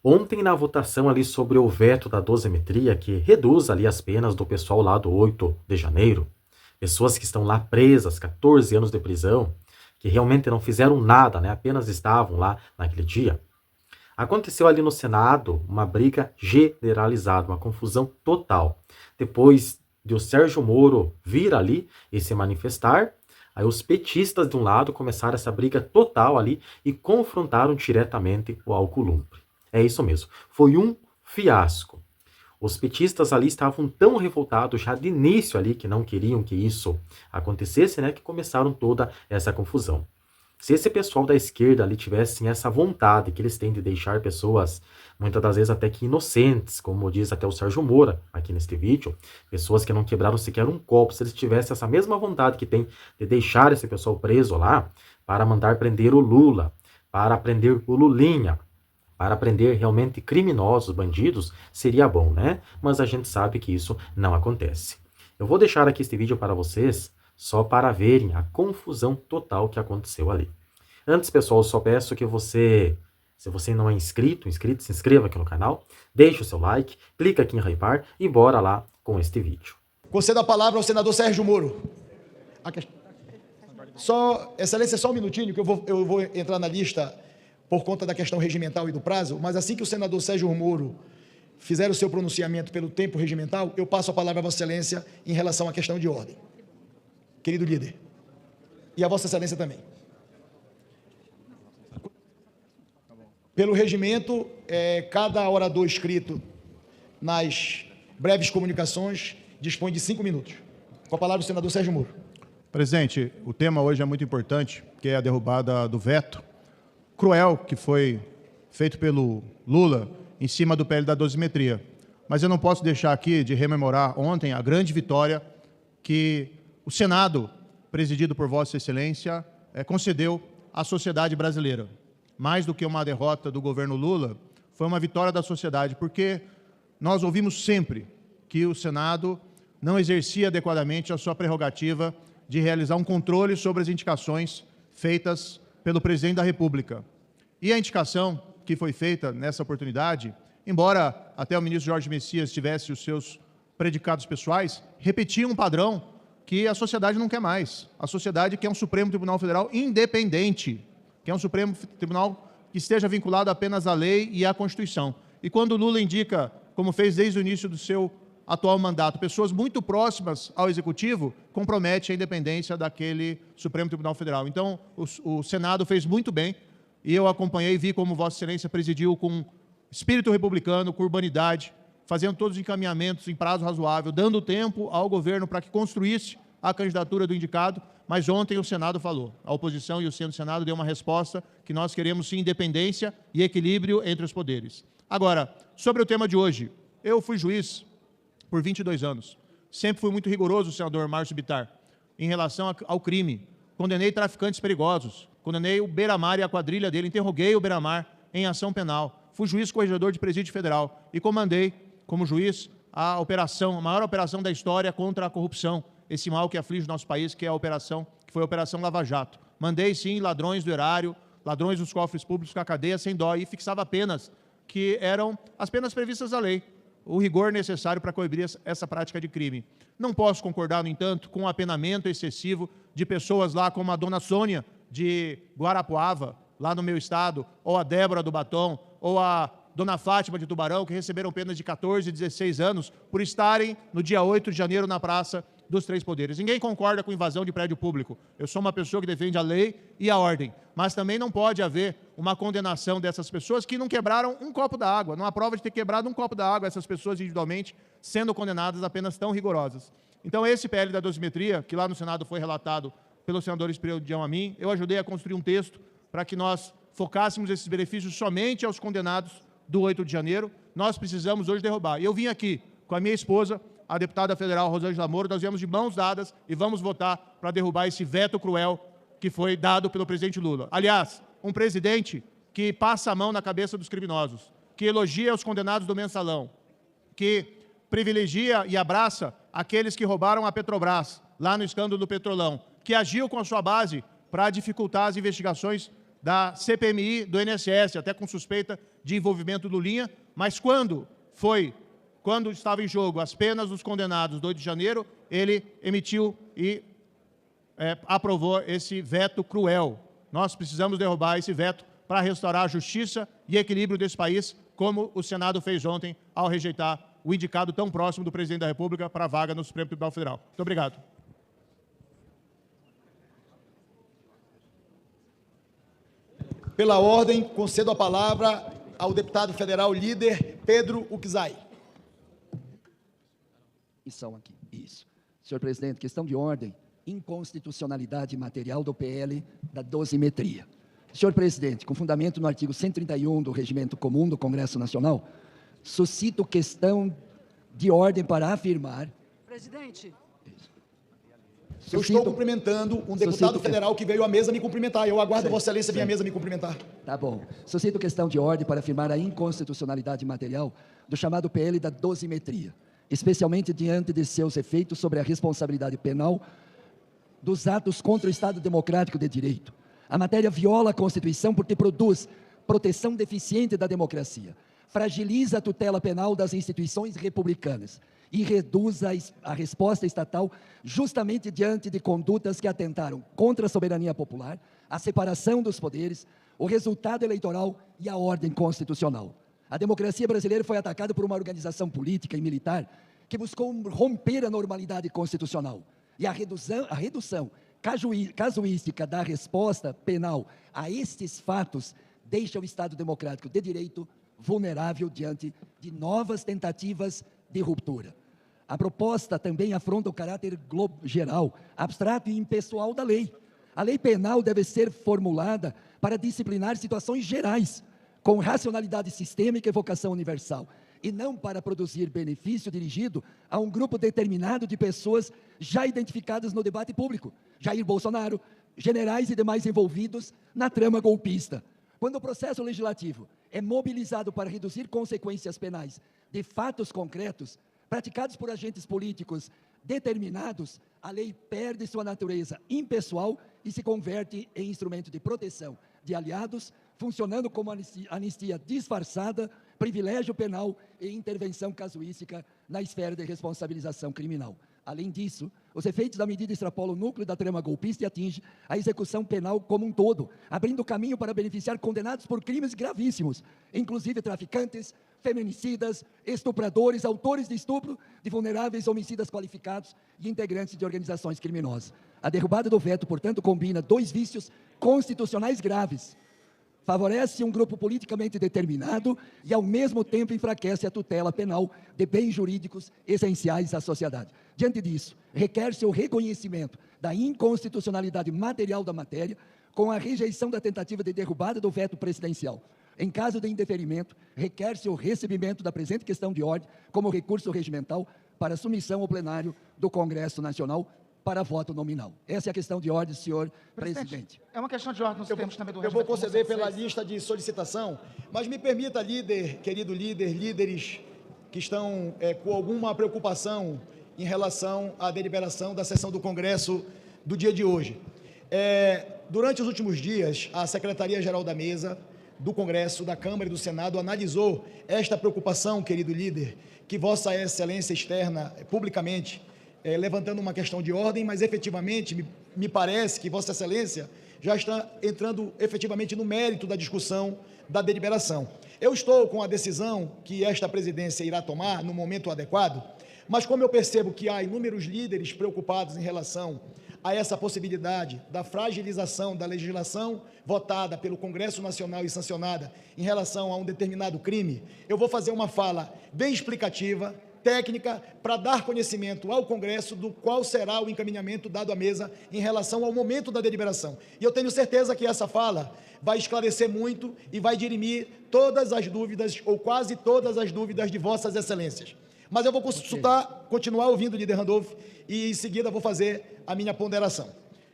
Ontem, na votação ali sobre o veto da dosimetria, que reduz ali as penas do pessoal lá do 8 de janeiro, pessoas que estão lá presas, 14 anos de prisão, que realmente não fizeram nada, né? Apenas estavam lá naquele dia. Aconteceu ali no Senado uma briga generalizada, uma confusão total. Depois de o Sérgio Moro vir ali e se manifestar, aí os petistas de um lado começaram essa briga total ali e confrontaram diretamente o Alcolumbre. É isso mesmo, foi um fiasco. Os petistas ali estavam tão revoltados já de início ali que não queriam que isso acontecesse, né, que começaram toda essa confusão. Se esse pessoal da esquerda ali tivessem essa vontade que eles têm de deixar pessoas, muitas das vezes até que inocentes, como diz até o Sérgio Moura aqui neste vídeo, pessoas que não quebraram sequer um copo, se eles tivessem essa mesma vontade que tem de deixar esse pessoal preso lá, para mandar prender o Lula, para prender o Lulinha, para prender realmente criminosos, bandidos, seria bom, né? Mas a gente sabe que isso não acontece. Eu vou deixar aqui este vídeo para vocês, só para verem a confusão total que aconteceu ali. Antes, pessoal, eu só peço que você, se você não é inscrito, se inscreva aqui no canal, deixe o seu like, clica aqui em hypar e bora lá com este vídeo. Concedo a palavra ao senador Sérgio Moro. Excelência, só um minutinho, que eu vou entrar na lista por conta da questão regimental e do prazo, mas assim que o senador Sérgio Moro fizer o seu pronunciamento pelo tempo regimental, eu passo a palavra a Vossa Excelência em relação à questão de ordem. Querido líder. E a Vossa Excelência também. Pelo regimento, cada orador inscrito nas breves comunicações dispõe de 5 minutos. Com a palavra o senador Sérgio Moro. Presidente, o tema hoje é muito importante, que é a derrubada do veto cruel que foi feito pelo Lula em cima do PL da dosimetria. Mas eu não posso deixar aqui de rememorar ontem a grande vitória que o Senado, presidido por Vossa Excelência, concedeu à sociedade brasileira. Mais do que uma derrota do governo Lula, foi uma vitória da sociedade, porque nós ouvimos sempre que o Senado não exercia adequadamente a sua prerrogativa de realizar um controle sobre as indicações feitas pelo presidente da República. E a indicação que foi feita nessa oportunidade, embora até o ministro Jorge Messias tivesse os seus predicados pessoais, repetia um padrão que a sociedade não quer mais. A sociedade quer um Supremo Tribunal Federal independente, quer um Supremo Tribunal que esteja vinculado apenas à lei e à Constituição. E quando o Lula indica, como fez desde o início do seu atual mandato, pessoas muito próximas ao Executivo, compromete a independência daquele Supremo Tribunal Federal. Então, o Senado fez muito bem, e eu acompanhei e vi como Vossa Excelência presidiu com espírito republicano, com urbanidade, fazendo todos os encaminhamentos em prazo razoável, dando tempo ao governo para que construísse a candidatura do indicado, mas ontem o Senado falou. A oposição e o Centro do Senado deu uma resposta que nós queremos sim independência e equilíbrio entre os poderes. Agora, sobre o tema de hoje, eu fui juiz por 22 anos. Sempre fui muito rigoroso, senador Márcio Bittar, em relação ao crime. Condenei traficantes perigosos, condenei o Beiramar e a quadrilha dele, interroguei o Beiramar em ação penal. Fui juiz corregedor de presídio federal e comandei, como juiz, a maior operação da história contra a corrupção, esse mal que aflige o nosso país, que foi a Operação Lava Jato. Mandei, sim, ladrões do erário, ladrões dos cofres públicos com a cadeia sem dó e fixava penas que eram as penas previstas na lei, o rigor necessário para coibir essa prática de crime. Não posso concordar, no entanto, com o apenamento excessivo de pessoas lá como a dona Sônia de Guarapuava, lá no meu estado, ou a Débora do Batom, ou a dona Fátima de Tubarão, que receberam penas de 14 e 16 anos por estarem no dia 8 de janeiro na Praça dos Três Poderes. Ninguém concorda com invasão de prédio público. Eu sou uma pessoa que defende a lei e a ordem, mas também não pode haver uma condenação dessas pessoas que não quebraram um copo d'água. Não há prova de ter quebrado um copo d'água essas pessoas individualmente, sendo condenadas a penas tão rigorosas. Então, esse PL da dosimetria, que lá no Senado foi relatado pelo senador Esperidião a mim, eu ajudei a construir um texto para que nós focássemos esses benefícios somente aos condenados do 8 de janeiro. Nós precisamos hoje derrubar. E eu vim aqui com a minha esposa, a deputada federal Rosângela Moro, nós viemos de mãos dadas e vamos votar para derrubar esse veto cruel que foi dado pelo presidente Lula. Aliás, um presidente que passa a mão na cabeça dos criminosos, que elogia os condenados do mensalão, que privilegia e abraça aqueles que roubaram a Petrobras, lá no escândalo do Petrolão, que agiu com a sua base para dificultar as investigações da CPMI do INSS, até com suspeita de envolvimento do Lulinha, mas quando estava em jogo as penas dos condenados do 8 de janeiro, ele emitiu e aprovou esse veto cruel. Nós precisamos derrubar esse veto para restaurar a justiça e equilíbrio desse país, como o Senado fez ontem ao rejeitar o indicado tão próximo do presidente da República para a vaga no Supremo Tribunal Federal. Muito obrigado. Pela ordem, concedo a palavra ao deputado federal líder Pedro Uczai. Isso. Senhor presidente, questão de ordem, inconstitucionalidade material do PL da dosimetria. Senhor presidente, com fundamento no artigo 131 do Regimento Comum do Congresso Nacional, suscito questão de ordem para afirmar... Presidente. Eu estou cumprimentando um deputado federal que veio à mesa me cumprimentar. Eu aguardo Vossa Excelência vir à mesa me cumprimentar. Tá bom. Suscito questão de ordem para afirmar a inconstitucionalidade material do chamado PL da dosimetria, especialmente diante de seus efeitos sobre a responsabilidade penal dos atos contra o Estado Democrático de Direito. A matéria viola a Constituição porque produz proteção deficiente da democracia, fragiliza a tutela penal das instituições republicanas e reduz a resposta estatal justamente diante de condutas que atentaram contra a soberania popular, a separação dos poderes, o resultado eleitoral e a ordem constitucional. A democracia brasileira foi atacada por uma organização política e militar que buscou romper a normalidade constitucional. E a redução casuística da resposta penal a estes fatos deixa o Estado Democrático de Direito vulnerável diante de novas tentativas de ruptura. A proposta também afronta o caráter geral, abstrato e impessoal da lei. A lei penal deve ser formulada para disciplinar situações gerais, com racionalidade sistêmica e vocação universal, e não para produzir benefício dirigido a um grupo determinado de pessoas já identificadas no debate público, Jair Bolsonaro, generais e demais envolvidos na trama golpista. Quando o processo legislativo é mobilizado para reduzir consequências penais de fatos concretos, praticados por agentes políticos determinados, a lei perde sua natureza impessoal e se converte em instrumento de proteção de aliados, funcionando como anistia disfarçada, privilégio penal e intervenção casuística na esfera de responsabilização criminal. Além disso, os efeitos da medida extrapolam o núcleo da trama golpista e atinge a execução penal como um todo, abrindo caminho para beneficiar condenados por crimes gravíssimos, inclusive traficantes, feminicidas, estupradores, autores de estupro, de vulneráveis homicidas qualificados e integrantes de organizações criminosas. A derrubada do veto, portanto, combina dois vícios constitucionais graves. Favorece um grupo politicamente determinado e, ao mesmo tempo, enfraquece a tutela penal de bens jurídicos essenciais à sociedade. Diante disso, requer-se o reconhecimento da inconstitucionalidade material da matéria, com a rejeição da tentativa de derrubada do veto presidencial. Em caso de indeferimento, requer-se o recebimento da presente questão de ordem como recurso regimental para submissão ao plenário do Congresso Nacional para voto nominal. Essa é a questão de ordem, senhor presidente. É uma questão de ordem nos termos também do Eu vou regimento. conceder pela lista de solicitação, mas me permita, querido líder, líderes que estão com alguma preocupação em relação à deliberação da sessão do Congresso do dia de hoje. Durante os últimos dias, a Secretaria-Geral da Mesa do Congresso, da Câmara e do Senado analisou esta preocupação, querido líder, que Vossa Excelência externa publicamente, levantando uma questão de ordem, mas efetivamente me parece que Vossa Excelência já está entrando efetivamente no mérito da discussão da deliberação. Eu estou com a decisão que esta presidência irá tomar no momento adequado, mas como eu percebo que há inúmeros líderes preocupados em relação a essa possibilidade da fragilização da legislação votada pelo Congresso Nacional e sancionada em relação a um determinado crime, eu vou fazer uma fala bem explicativa, técnica, para dar conhecimento ao Congresso do qual será o encaminhamento dado à mesa em relação ao momento da deliberação. E eu tenho certeza que essa fala vai esclarecer muito e vai dirimir todas as dúvidas, ou quase todas as dúvidas de Vossas Excelências. Mas eu vou continuar ouvindo o líder Randolph e em seguida vou fazer a minha ponderação.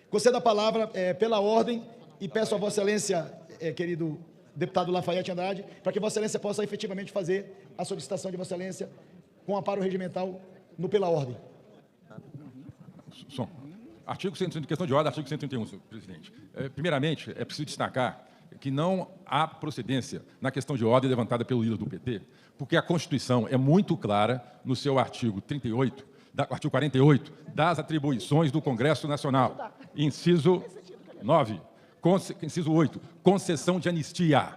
Concedo a palavra pela ordem e peço a Vossa Excelência, querido deputado Lafayette Andrade, para que Vossa Excelência possa efetivamente fazer a solicitação de Vossa Excelência com amparo regimental pela ordem. Artigo 130, questão de ordem, artigo 131, senhor presidente. Primeiramente, é preciso destacar que não há procedência na questão de ordem levantada pelo líder do PT, porque a Constituição é muito clara no seu artigo 38, artigo 48, das atribuições do Congresso Nacional. Inciso 9, inciso 8, concessão de anistia.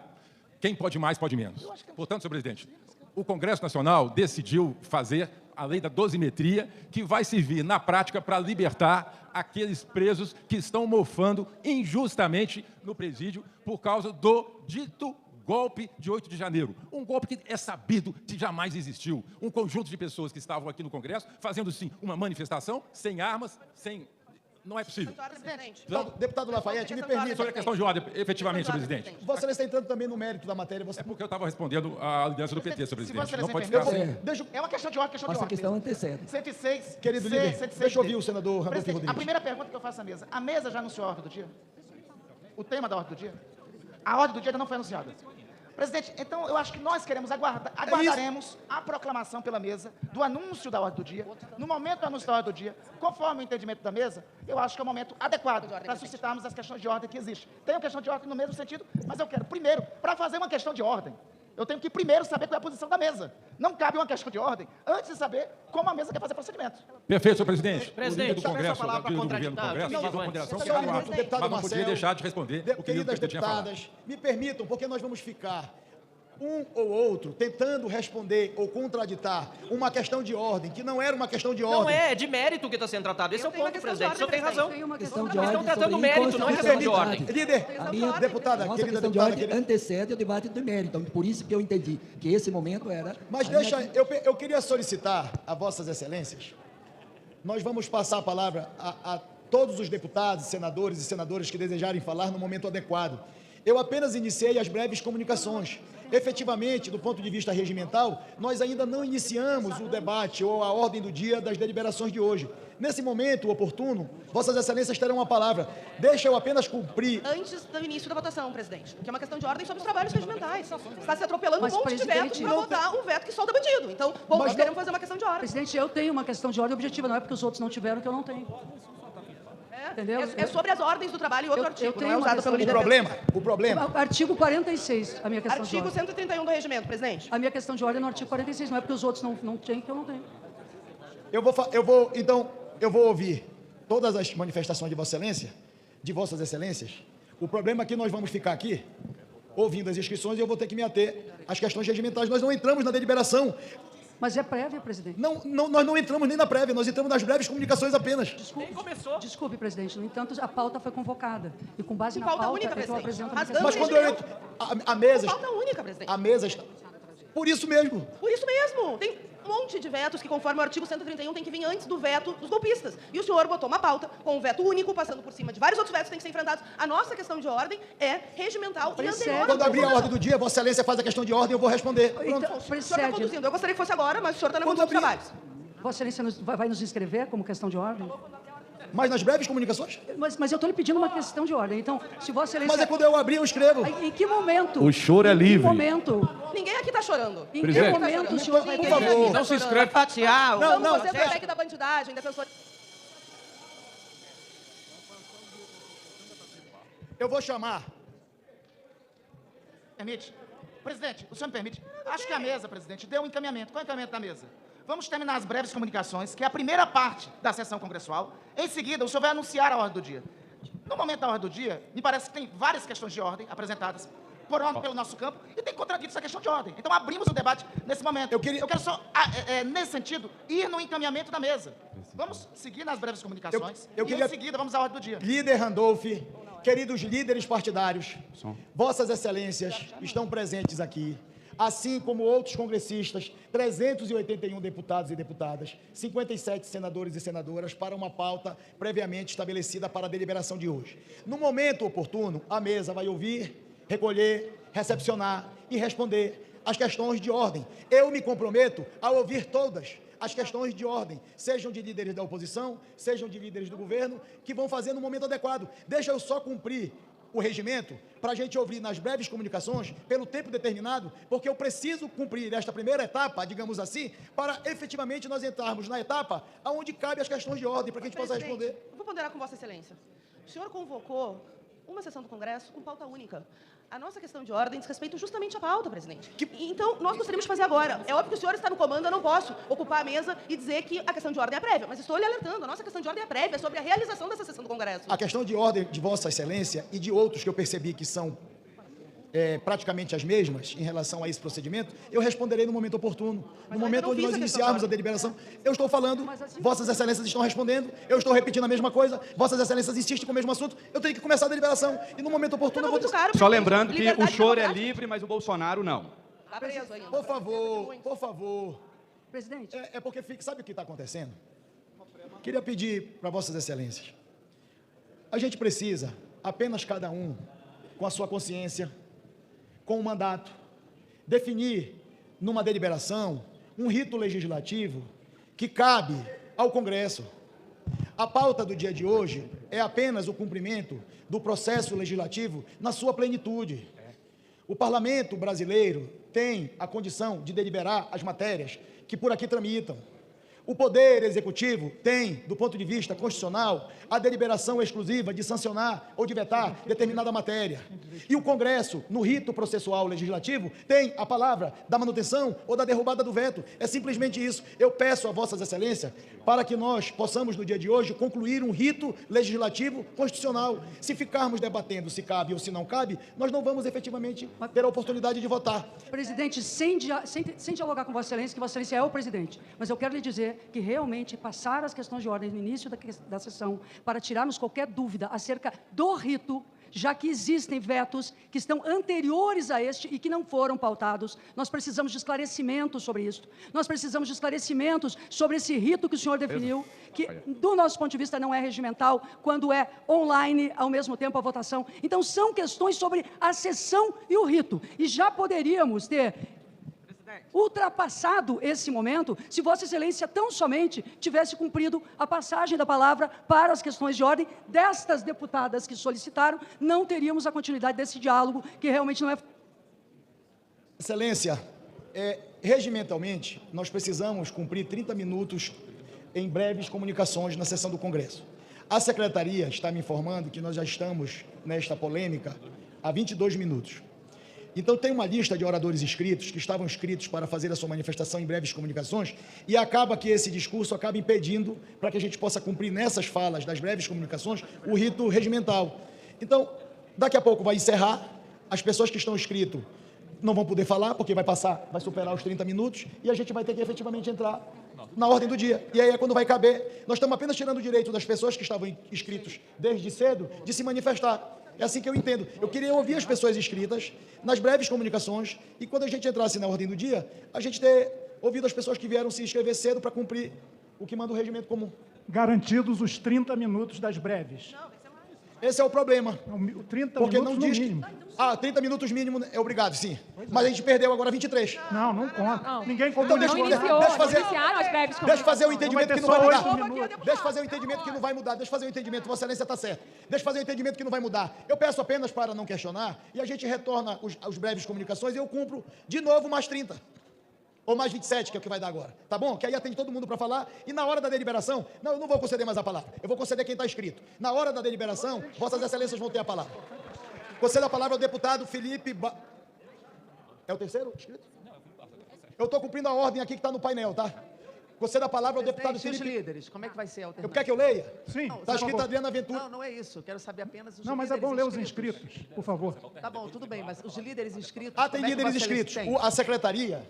Quem pode mais, pode menos. Portanto, senhor presidente, o Congresso Nacional decidiu fazer a lei da dosimetria, que vai servir, na prática, para libertar aqueles presos que estão mofando injustamente no presídio por causa do dito golpe de 8 de janeiro. Um golpe que é sabido que jamais existiu. Um conjunto de pessoas que estavam aqui no Congresso fazendo, sim, uma manifestação sem armas, sem... Não é possível. Deputado Lafayette, me permita. Sobre a questão de ordem, efetivamente, senhor presidente. Vossa Excelência está entrando também no mérito da matéria. É porque eu estava respondendo à liderança do PT, senhor presidente. Não pode Eu ficar vou- assim. deixa- É uma questão de ordem, questão de Nossa ordem. questão antecede. 106, Querido C, líder, 106, deixa eu ouvir o senador Randolfo Presidente, Rodrigues. a primeira pergunta que eu faço à mesa. A mesa já anunciou a ordem do dia? O tema da ordem do dia? A ordem do dia ainda não foi anunciada. Presidente, então eu acho que nós queremos aguardaremos a proclamação pela mesa do anúncio da ordem do dia. No momento do anúncio da ordem do dia, conforme o entendimento da mesa, eu acho que é o momento adequado para suscitarmos as questões de ordem que existem. Tem uma questão de ordem no mesmo sentido, mas eu quero, primeiro, para fazer uma questão de ordem, eu tenho que primeiro saber qual é a posição da mesa. Não cabe uma questão de ordem antes de saber como a mesa quer fazer procedimento. Perfeito, senhor presidente. Presidente, o líder do peço a Congresso, palavra o líder do para governo do contraditar. Congresso, faz uma Não, ponderação que Senhor era ministro, deputado mas não podia Marcel, deixar de responder o que o líder do Queridas PT tinha falado. deputadas, me permitam, porque nós vamos ficar um ou outro tentando responder ou contraditar uma questão de ordem, que não era uma questão de Não ordem. é de mérito que está sendo tratado. Esse é o ponto, presidente. O senhor tem razão. Questão de Eles estão ordem tratando sobre mérito, não é questão de ordem. inconstitucionalidade. Líder, A minha deputada, nossa querida questão de deputada, ordem querida. antecede o debate do mérito. Então, por isso que eu entendi que esse momento era... Mas a deixa, minha- eu queria solicitar a vossas excelências, nós vamos passar a palavra a todos os deputados, senadores e senadoras que desejarem falar no momento adequado. Eu apenas iniciei as breves comunicações. Efetivamente, do ponto de vista regimental, nós ainda não iniciamos o debate ou a ordem do dia das deliberações de hoje. Nesse momento oportuno, vossas excelências terão a palavra. Deixa eu apenas cumprir. Antes do início da votação, presidente, que é uma questão de ordem sobre os trabalhos regimentais. Está se atropelando Mas, um monte de veto presidente, para votar um veto que solta bandido. Então, bom, Mas nós não- queremos fazer uma questão de ordem. Presidente, eu tenho uma questão de ordem objetiva, não é porque os outros não tiveram que eu não tenho. Entendeu? É sobre as ordens do trabalho e outro Eu artigo, tenho não é uma usado questão pelo de líder. O problema, Artigo 46, a minha questão de Artigo ordem. 131 do regimento, presidente. A minha questão de ordem é no artigo 46, não é porque os outros não têm que eu não tenho. eu vou ouvir todas as manifestações de vossa excelência, de vossas excelências. O problema é que nós vamos ficar aqui ouvindo as inscrições e eu vou ter que me ater às questões regimentais. Nós não entramos na deliberação. Mas é prévia, presidente. Nós não entramos nem na prévia, nós entramos nas breves comunicações apenas. Desculpe, presidente. No entanto, a pauta foi convocada. E com base na pauta pauta, única, é que eu presidente. apresento a minha Rasgando Mas questão. quando eu entro, a mesa, Falta única, presidente. a mesa está... Por isso mesmo. Por isso mesmo. Tem um monte de vetos que, conforme o artigo 131, tem que vir antes do veto dos golpistas. E o senhor botou uma pauta com um veto único, passando por cima de vários outros vetos que têm que ser enfrentados. A nossa questão de ordem é regimental e anterior. Quando abrir a ordem do dia, vossa excelência faz a questão de ordem e eu vou responder. Pronto. Então, O senhor está precede. conduzindo. Eu gostaria que fosse agora, mas o senhor está levando Quando os trabalhos. Vossa Excelência vai nos inscrever como questão de ordem? Mas nas breves comunicações? Mas eu estou lhe pedindo uma questão de ordem. Então, se Vossa Excelência... Mas é quando eu abrir, eu escrevo. Em que momento? O choro é Em livre. que momento? Ninguém aqui está chorando. Em que Presidente. momento o senhor vai Por ter... favor. Não se inscreve. Fatiar. Não, Vamos não, fazer deixa. o PEC da bandidagem, defensor... Eu vou chamar. Permite? Presidente, o senhor me permite? Acho que a mesa, presidente, deu um encaminhamento. Qual é o encaminhamento da mesa? Vamos terminar as breves comunicações, que é a primeira parte da sessão congressual. Em seguida, o senhor vai anunciar a ordem do dia. No momento da ordem do dia, me parece que tem várias questões de ordem apresentadas pelo nosso campo e tem contradito essa questão de ordem. Então, abrimos o debate nesse momento. Eu quero só, nesse sentido, ir no encaminhamento da mesa. Vamos seguir nas breves comunicações Eu e, queria- em seguida, vamos à ordem do dia. Líder Randolph, queridos líderes partidários, vossas excelências estão presentes aqui, assim como outros congressistas, 381 deputados e deputadas, 57 senadores e senadoras, para uma pauta previamente estabelecida para a deliberação de hoje. No momento oportuno, a mesa vai ouvir, recolher, recepcionar e responder as questões de ordem. Eu me comprometo a ouvir todas as questões de ordem, sejam de líderes da oposição, sejam de líderes do governo, que vão fazer no momento adequado. Deixa eu só cumprir o regimento para a gente ouvir nas breves comunicações, pelo tempo determinado, porque eu preciso cumprir esta primeira etapa, digamos assim, para efetivamente nós entrarmos na etapa onde cabe as questões de ordem, para que a gente possa Presidente, responder. eu vou ponderar com Vossa Excelência. O senhor convocou uma sessão do Congresso com pauta única. A nossa questão de ordem diz respeito justamente à pauta, presidente. Então, nós gostaríamos de fazer agora. É óbvio que o senhor está no comando, eu não posso ocupar a mesa e dizer que a questão de ordem é prévia, mas estou lhe alertando, a nossa questão de ordem é prévia, é sobre a realização dessa sessão do Congresso. A questão de ordem de Vossa Excelência e de outros que eu percebi que são praticamente as mesmas em relação a esse procedimento, eu responderei no momento oportuno. No momento onde nós iniciarmos a deliberação, eu estou falando, Vossas Excelências estão respondendo, eu estou repetindo a mesma coisa, Vossas Excelências insistem com o mesmo assunto, eu tenho que começar a deliberação e no momento oportuno eu vou... Só lembrando que o senhor é livre, mas o Bolsonaro não. Está preso ainda. Por favor. Presidente. É porque sabe o que está acontecendo? Queria pedir para Vossas Excelências, a gente precisa, apenas cada um, com a sua consciência, com o mandato, definir numa deliberação um rito legislativo que cabe ao Congresso. A pauta do dia de hoje é apenas o cumprimento do processo legislativo na sua plenitude. O Parlamento brasileiro tem a condição de deliberar as matérias que por aqui tramitam. O Poder Executivo tem, do ponto de vista constitucional, a deliberação exclusiva de sancionar ou de vetar determinada matéria. E o Congresso, no rito processual legislativo, tem a palavra da manutenção ou da derrubada do veto. É simplesmente isso. Eu peço a Vossas Excelências para que nós possamos, no dia de hoje, concluir um rito legislativo constitucional. Se ficarmos debatendo se cabe ou se não cabe, nós não vamos efetivamente ter a oportunidade de votar. Presidente, sem dialogar com Vossa Excelência, que Vossa Excelência é o presidente, mas eu quero lhe dizer que realmente passar as questões de ordem no início da sessão para tirarmos qualquer dúvida acerca do rito, já que existem vetos que estão anteriores a este e que não foram pautados. Nós precisamos de esclarecimentos sobre isso. Nós precisamos de esclarecimentos sobre esse rito que o senhor definiu, que, do nosso ponto de vista, não é regimental, quando é online, ao mesmo tempo, a votação. Então, são questões sobre a sessão e o rito. E já poderíamos ter ultrapassado esse momento, se Vossa Excelência tão somente tivesse cumprido a passagem da palavra para as questões de ordem destas deputadas que solicitaram, não teríamos a continuidade desse diálogo, que realmente não é... Excelência, regimentalmente, nós precisamos cumprir 30 minutos em breves comunicações na sessão do Congresso. A Secretaria está me informando que nós já estamos nesta polêmica há 22 minutos. Então, tem uma lista de oradores inscritos, que estavam inscritos para fazer a sua manifestação em breves comunicações, e acaba que esse discurso acaba impedindo para que a gente possa cumprir nessas falas das breves comunicações o rito regimental. Então, daqui a pouco vai encerrar, as pessoas que estão inscritas não vão poder falar, porque vai superar os 30 minutos, e a gente vai ter que efetivamente entrar na ordem do dia. E aí é quando vai caber. Nós estamos apenas tirando o direito das pessoas que estavam inscritos desde cedo de se manifestar. É assim que eu entendo. Eu queria ouvir as pessoas inscritas nas breves comunicações e quando a gente entrasse na ordem do dia, a gente ter ouvido as pessoas que vieram se inscrever cedo para cumprir o que manda o regimento comum. Garantidos os 30 minutos das breves. Esse é o problema. 30 porque minutos não diz no mínimo. 30 minutos mínimo é obrigado, sim. Mas a gente perdeu agora 23. Não conta. Ninguém Então comunicou. deixa eu fazer o entendimento que não vai mudar. Deixa eu fazer o entendimento que não vai mudar. Deixa eu fazer o entendimento, Vossa Excelência está certa. Deixa eu fazer o entendimento que não vai mudar. Eu peço apenas para não questionar e a gente retorna os breves comunicações e eu cumpro de novo mais 30. Ou mais 27, que é o que vai dar agora. Tá bom? Que aí atende todo mundo para falar. E na hora da deliberação, eu não vou conceder mais a palavra. Eu vou conceder quem está inscrito. Na hora da deliberação, Vossas Excelências vão ter a palavra. Concedo a palavra ao deputado Felipe... É o terceiro inscrito? Eu estou cumprindo a ordem aqui que está no painel, tá? Concedo a palavra ao deputado Felipe... Os líderes, como é que vai ser a alternativa? Quer que eu leia? Sim. Está escrito Adriana Ventura. Não é isso. Eu quero saber apenas os líderes. Não, mas é bom ler os inscritos, por favor. Tá bom, tudo bem, mas os líderes inscritos... Tem líderes inscritos. A secretaria...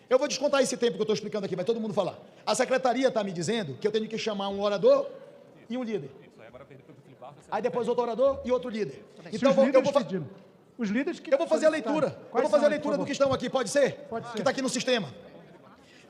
Eu vou descontar esse tempo que eu estou explicando aqui, vai todo mundo falar. A secretaria está me dizendo que eu tenho que chamar um orador e um líder. Aí depois outro orador e outro líder. Então os líderes que... Eu vou fazer a leitura. Eu vou fazer a leitura do que estão aqui, pode ser? Pode ser. Que está aqui no sistema.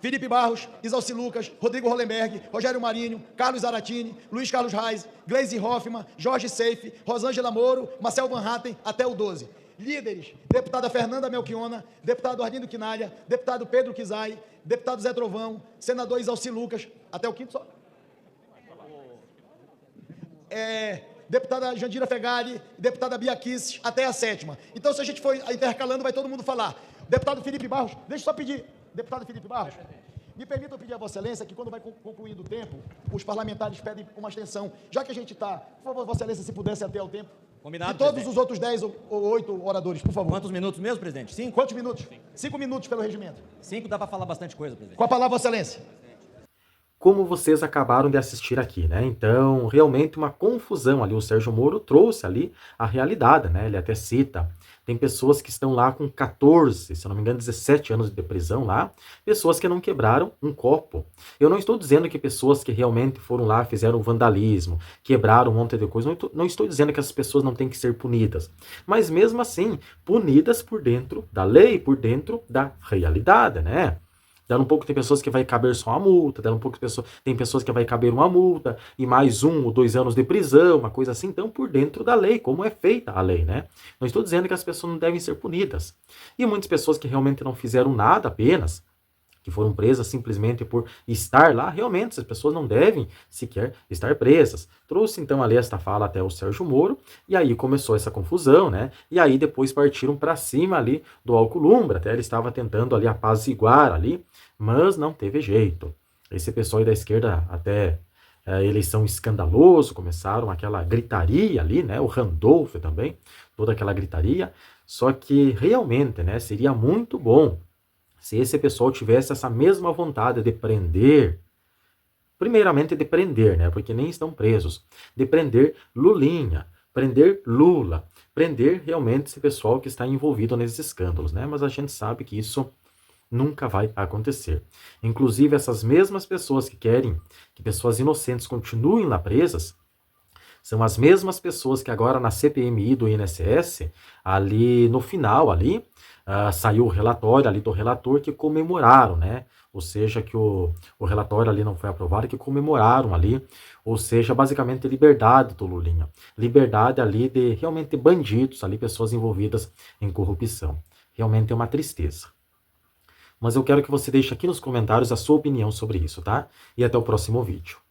Felipe Barros, Isalci Lucas, Rodrigo Hollenberg, Rogério Marinho, Carlos Aratini, Luiz Carlos Reis, Gleisi Hoffmann, Jorge Seife, Rosângela Moro, Marcel Van Hatten, até o 12. Líderes, deputada Fernanda Melchiona, deputado Arlindo Quinalha, deputado Pedro Kizai, deputado Zé Trovão, senador Isalci Lucas, até o 5º só. Deputada Jandira Fegali, deputada Bia Kisses, até a 7ª. Então, se a gente for intercalando, vai todo mundo falar. Deputado Felipe Barros, deixa eu só pedir. Deputado Felipe Barros, me permita pedir a Vossa Excelência que quando vai concluindo o tempo, os parlamentares pedem uma extensão. Já que a gente está, por favor, Vossa Excelência, se pudesse até o tempo. Combinado, E todos presidente. os outros 10 ou 8 oradores, por favor. Quantos minutos mesmo, presidente? 5? Quantos minutos? 5 minutos pelo regimento. 5 dá para falar bastante coisa, presidente. Com a palavra, Vossa Excelência. Como vocês acabaram de assistir aqui, né? Então, realmente uma confusão ali. O Sérgio Moro trouxe ali a realidade, né? Ele até cita. Tem pessoas que estão lá com 14, se eu não me engano, 17 anos de prisão lá. Pessoas que não quebraram um copo. Eu não estou dizendo que pessoas que realmente foram lá, fizeram vandalismo, quebraram um monte de coisa. Não estou dizendo que essas pessoas não têm que ser punidas. Mas mesmo assim, punidas por dentro da lei, por dentro da realidade, né? Dando um pouco, tem pessoas que vai caber só uma multa, dando um pouco, tem pessoas que vai caber uma multa e mais 1 ou 2 anos de prisão, uma coisa assim, então por dentro da lei, como é feita a lei, né? Não estou dizendo que as pessoas não devem ser punidas. E muitas pessoas que realmente não fizeram nada apenas, que foram presas simplesmente por estar lá, realmente essas pessoas não devem sequer estar presas. Trouxe então ali esta fala até o Sérgio Moro, e aí começou essa confusão, né? E aí depois partiram para cima ali do Alcolumbre, até ele estava tentando ali apaziguar ali, mas não teve jeito. Esse pessoal aí da esquerda até eleição escandaloso, começaram aquela gritaria ali, né? O Randolph também, toda aquela gritaria, só que realmente, né, seria muito bom se esse pessoal tivesse essa mesma vontade de prender, primeiramente de prender, né, porque nem estão presos, de prender Lulinha, prender Lula, prender realmente esse pessoal que está envolvido nesses escândalos, né, mas a gente sabe que isso nunca vai acontecer. Inclusive, essas mesmas pessoas que querem que pessoas inocentes continuem lá presas, são as mesmas pessoas que agora na CPMI do INSS, ali no final, ali, saiu o relatório ali do relator que comemoraram, né? Ou seja, que o relatório ali não foi aprovado, que comemoraram ali, ou seja, basicamente liberdade do Lulinha. Liberdade ali de realmente bandidos, ali pessoas envolvidas em corrupção. Realmente é uma tristeza. Mas eu quero que você deixe aqui nos comentários a sua opinião sobre isso, tá? E até o próximo vídeo.